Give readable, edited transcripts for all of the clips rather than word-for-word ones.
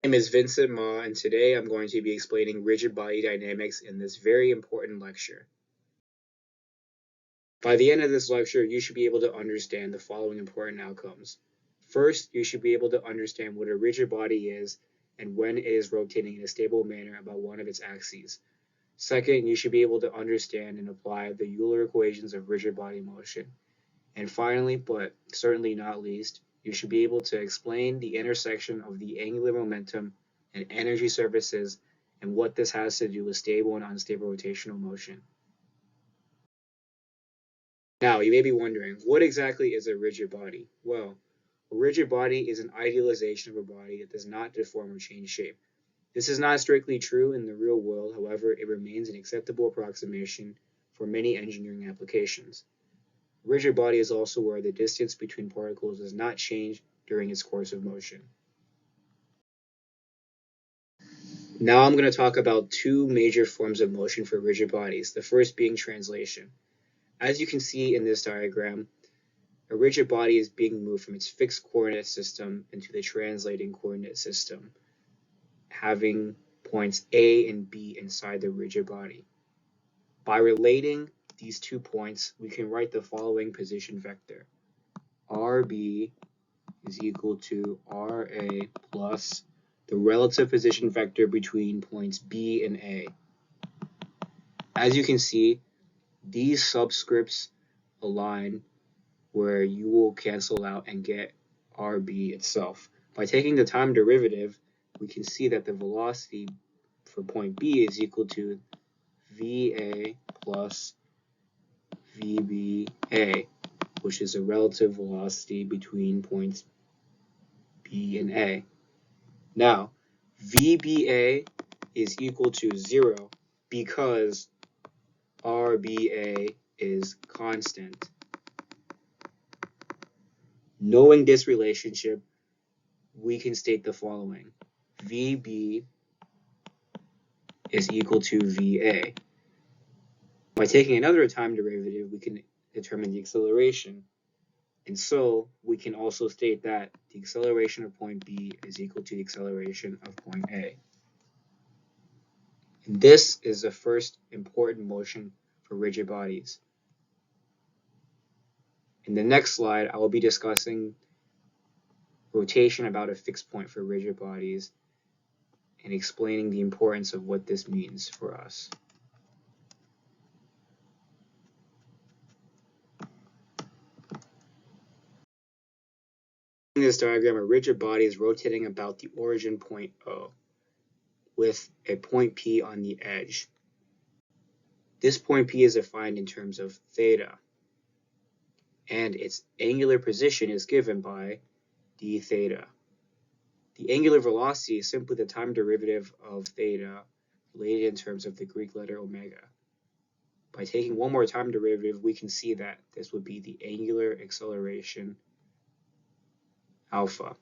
My name is Vincent Ma, and today I'm going to be explaining rigid body dynamics in this very important lecture. By the end of this lecture, you should be able to understand the following important outcomes. First, you should be able to understand what a rigid body is and when it is rotating in a stable manner about one of its axes. Second, you should be able to understand and apply the Euler equations of rigid body motion. And finally, but certainly not least, you should be able to explain the intersection of the angular momentum and energy surfaces and what this has to do with stable and unstable rotational motion. Now, you may be wondering, what exactly is a rigid body? Well, a rigid body is an idealization of a body that does not deform or change shape. This is not strictly true in the real world, however, it remains an acceptable approximation for many engineering applications. A rigid body is also where the distance between particles does not change during its course of motion. Now I'm going to talk about two major forms of motion for rigid bodies, the first being translation. As you can see in this diagram, a rigid body is being moved from its fixed coordinate system into the translating coordinate system, having points A and B inside the rigid body. By relating these 2 points, we can write the following position vector. RB is equal to RA plus the relative position vector between points B and A. As you can see, these subscripts align where you will cancel out and get RB itself. By taking the time derivative, we can see that the velocity for point B is equal to VA plus VBA, which is a relative velocity between points B and A. Now, VBA is equal to 0 because RBA is constant. Knowing this relationship, we can state the following. VB is equal to VA. By taking another time derivative, we can determine the acceleration. And so we can also state that the acceleration of point B is equal to the acceleration of point A. And this is the first important motion for rigid bodies. In the next slide, I will be discussing rotation about a fixed point for rigid bodies and explaining the importance of what this means for us. In this diagram, a rigid body is rotating about the origin point O with a point P on the edge. This point P is defined in terms of theta, and its angular position is given by d theta. The angular velocity is simply the time derivative of theta related in terms of the Greek letter omega. By taking one more time derivative, we can see that this would be the angular acceleration alpha.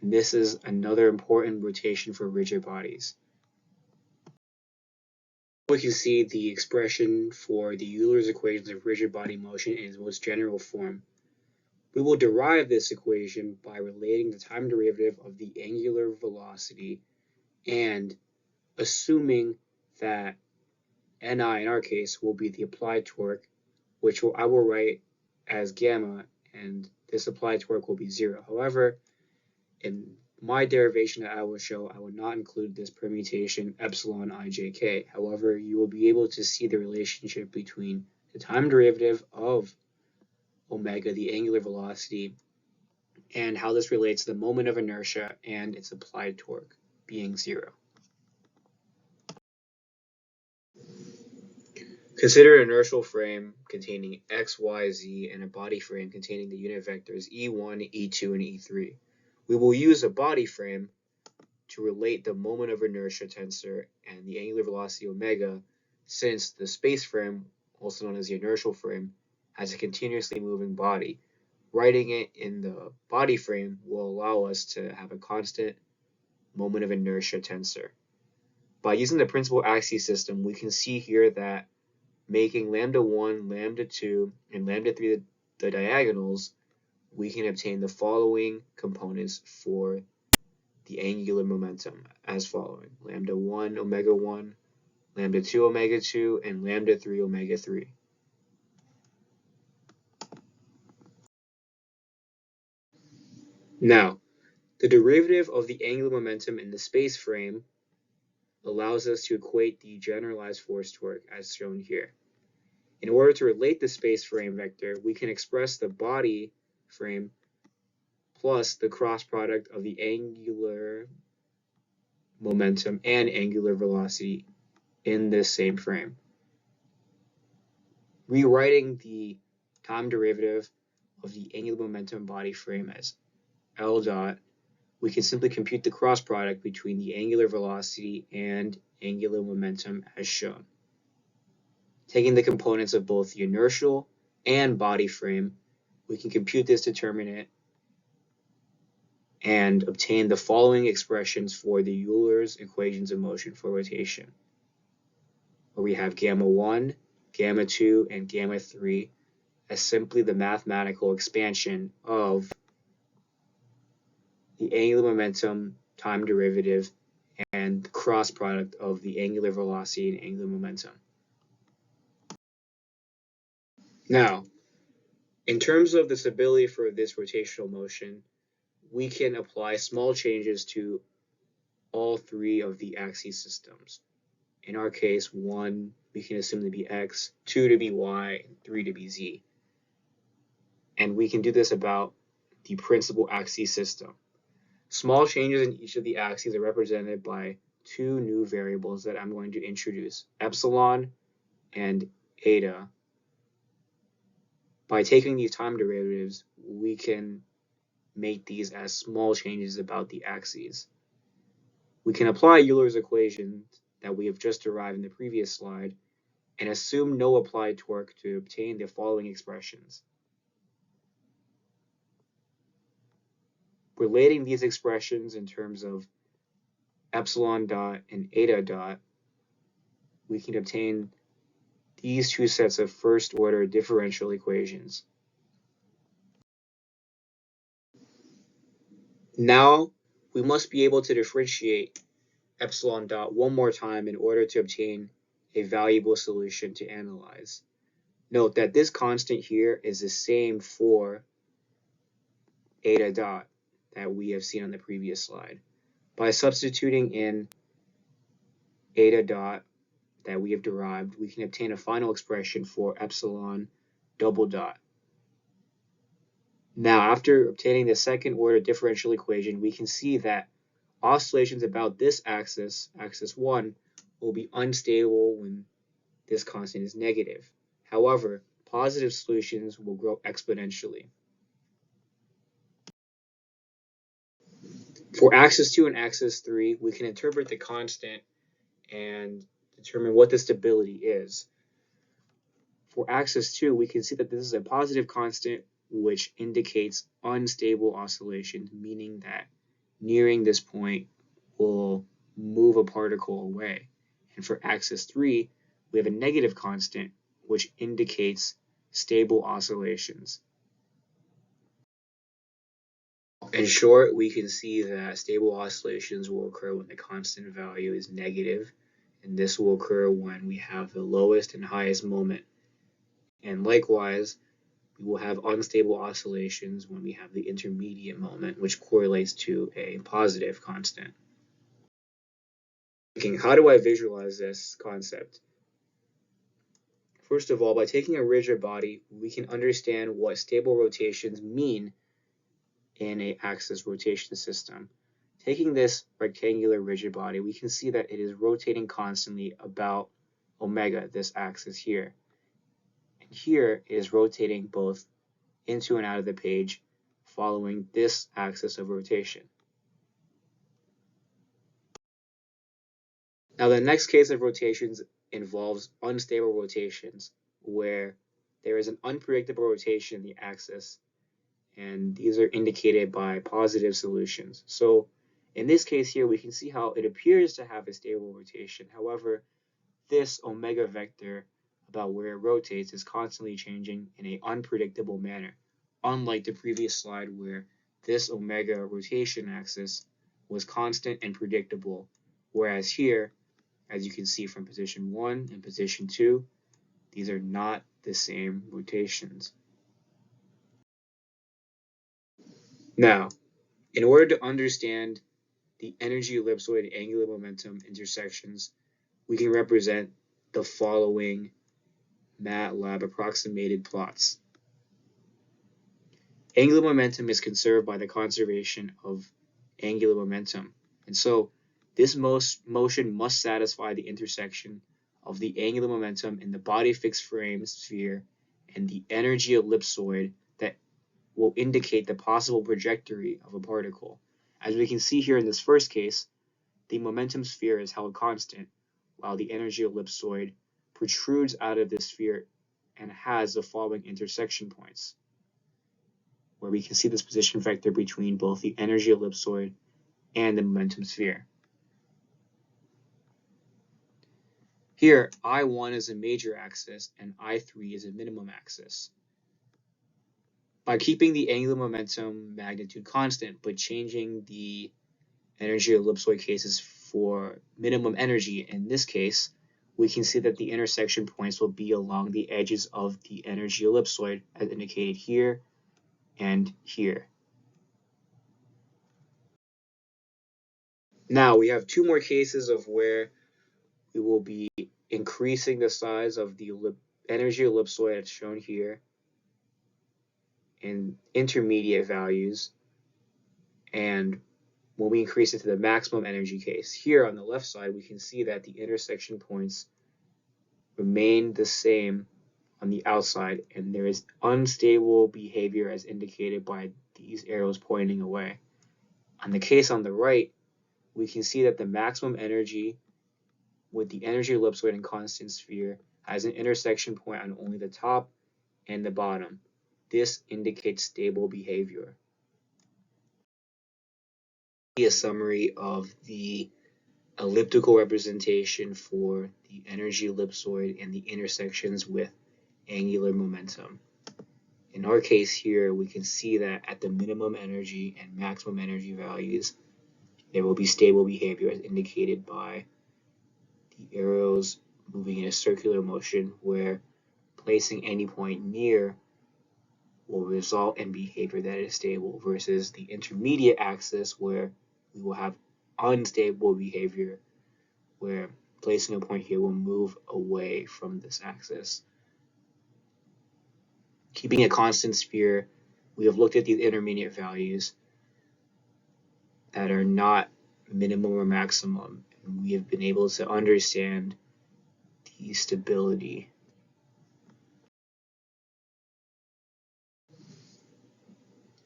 And this is another important rotation for rigid bodies. We can see the expression for the Euler's equations of rigid body motion in its most general form. We will derive this equation by relating the time derivative of the angular velocity and assuming that Ni in our case will be the applied torque, which I will write as gamma, and this applied torque will be 0. However, in my derivation that I will show, I will not include this permutation epsilon ijk. However, you will be able to see the relationship between the time derivative of omega, the angular velocity, and how this relates to the moment of inertia and its applied torque being 0. Consider an inertial frame containing x, y, z, and a body frame containing the unit vectors e1, e2, and e3. We will use a body frame to relate the moment of inertia tensor and the angular velocity omega, since the space frame, also known as the inertial frame, has a continuously moving body. Writing it in the body frame will allow us to have a constant moment of inertia tensor. By using the principal axis system, we can see here that making lambda 1, lambda 2, and lambda 3 the diagonals, we can obtain the following components for the angular momentum as following: lambda 1 omega 1, lambda 2 omega 2, and lambda 3 omega 3. Now, the derivative of the angular momentum in the space frame allows us to equate the generalized force torque as shown here. In order to relate the space frame vector, we can express the body frame plus the cross product of the angular momentum and angular velocity in this same frame. Rewriting the time derivative of the angular momentum body frame as L dot, we can simply compute the cross product between the angular velocity and angular momentum as shown. Taking the components of both the inertial and body frame, we can compute this determinant and obtain the following expressions for the Euler's equations of motion for rotation, where we have gamma 1, gamma 2, and gamma 3 as simply the mathematical expansion of the angular momentum time derivative and the cross product of the angular velocity and angular momentum. Now, in terms of the stability for this rotational motion, we can apply small changes to all three of the axis systems. In our case, 1 we can assume to be x, 2 to be y, and 3 to be z. And we can do this about the principal axis system. Small changes in each of the axes are represented by two new variables that I'm going to introduce, epsilon and eta. By taking these time derivatives, we can make these as small changes about the axes. We can apply Euler's equation that we have just derived in the previous slide and assume no applied torque to obtain the following expressions. Relating these expressions in terms of epsilon dot and eta dot, we can obtain these two sets of first-order differential equations. Now, we must be able to differentiate epsilon dot one more time in order to obtain a valuable solution to analyze. Note that this constant here is the same for eta dot that we have seen on the previous slide. By substituting in eta dot that we have derived, we can obtain a final expression for epsilon double dot. Now, after obtaining the second order differential equation, we can see that oscillations about this axis, axis 1, will be unstable when this constant is negative. However, positive solutions will grow exponentially. For axis 2 and axis 3, we can interpret the constant and determine what the stability is. For axis 2, we can see that this is a positive constant which indicates unstable oscillation, meaning that nearing this point will move a particle away. And for axis 3, we have a negative constant which indicates stable oscillations. In short, we can see that stable oscillations will occur when the constant value is negative, and this will occur when we have the lowest and highest moment. And likewise, we will have unstable oscillations when we have the intermediate moment, which correlates to a positive constant. How do I visualize this concept? First of all, by taking a rigid body, we can understand what stable rotations mean in an axis rotation system. Taking this rectangular rigid body, we can see that it is rotating constantly about omega, this axis here. And here it is rotating both into and out of the page following this axis of rotation. Now the next case of rotations involves unstable rotations, where there is an unpredictable rotation in the axis, and these are indicated by positive solutions. So in this case here, we can see how it appears to have a stable rotation. However, this omega vector about where it rotates is constantly changing in an unpredictable manner, unlike the previous slide where this omega rotation axis was constant and predictable, whereas here, as you can see from position 1 and position 2, these are not the same rotations. Now, in order to understand the energy ellipsoid and angular momentum intersections, we can represent the following MATLAB approximated plots. Angular momentum is conserved by the conservation of angular momentum, and so this motion must satisfy the intersection of the angular momentum in the body fixed frame sphere and the energy ellipsoid that will indicate the possible trajectory of a particle. As we can see here in this first case, the momentum sphere is held constant, while the energy ellipsoid protrudes out of this sphere and has the following intersection points, where we can see this position vector between both the energy ellipsoid and the momentum sphere. Here, I1 is a major axis and I3 is a minimum axis. By keeping the angular momentum magnitude constant but changing the energy ellipsoid cases for minimum energy, in this case, we can see that the intersection points will be along the edges of the energy ellipsoid as indicated here and here. Now we have two more cases of where we will be increasing the size of the energy ellipsoid as shown here in intermediate values, and when we increase it to the maximum energy case. Here on the left side, we can see that the intersection points remain the same on the outside, and there is unstable behavior as indicated by these arrows pointing away. On the case on the right, we can see that the maximum energy with the energy ellipsoid and constant sphere has an intersection point on only the top and the bottom. This indicates stable behavior. A summary of the elliptical representation for the energy ellipsoid and the intersections with angular momentum. In our case here, we can see that at the minimum energy and maximum energy values, there will be stable behavior as indicated by the arrows moving in a circular motion, where placing any point near will result in behavior that is stable, versus the intermediate axis where we will have unstable behavior, where placing a point here will move away from this axis. Keeping a constant sphere, we have looked at these intermediate values that are not minimum or maximum, and we have been able to understand the stability.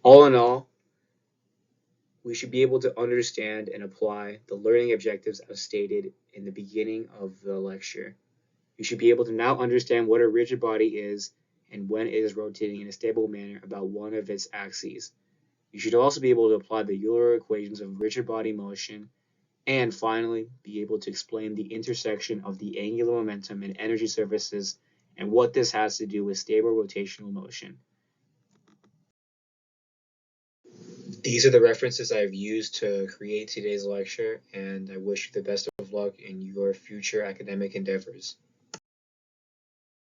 All in all, we should be able to understand and apply the learning objectives as stated in the beginning of the lecture. You should be able to now understand what a rigid body is and when it is rotating in a stable manner about one of its axes. You should also be able to apply the Euler equations of rigid body motion, and finally, be able to explain the intersection of the angular momentum and energy surfaces and what this has to do with stable rotational motion. These are the references I've used to create today's lecture, and I wish you the best of luck in your future academic endeavors.